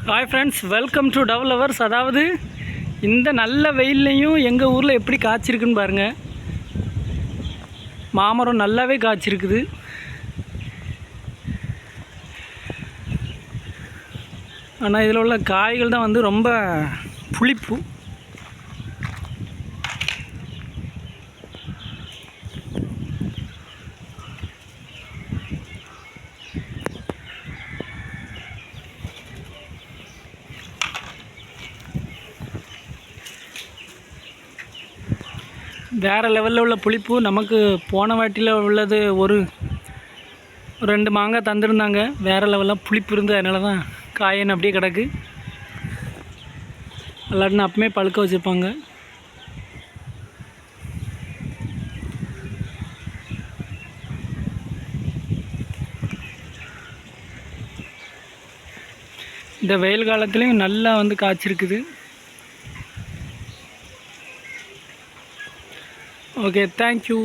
Hi friends, welcome to developers. அதாவது இந்த நல்ல வெயில்லையும் எங்கள் ஊரில் எப்படி காய்ச்சிருக்குன்னு பாருங்கள். மாமரம் நல்லாவே காய்ச்சிருக்குது. ஆனால் இதில் உள்ள காய்கள் தான் வந்து ரொம்ப புளிப்பு. வேறு லெவலில் உள்ள புளிப்பு. நமக்கு போன வாட்டியில் உள்ளது ஒரு 2 மாங்காய் தந்துருந்தாங்க. வேறு லெவலில் புளிப்பு இருந்து, அதனால தான் காயன்னு அப்படியே கிடக்கு. எல்லாருன்னு அப்பமே பழுக்க வச்சுருப்பாங்க. இந்த வெயில் காலத்துலேயும் நல்லா வந்து காய்ச்சிருக்குது. Okay, thank you.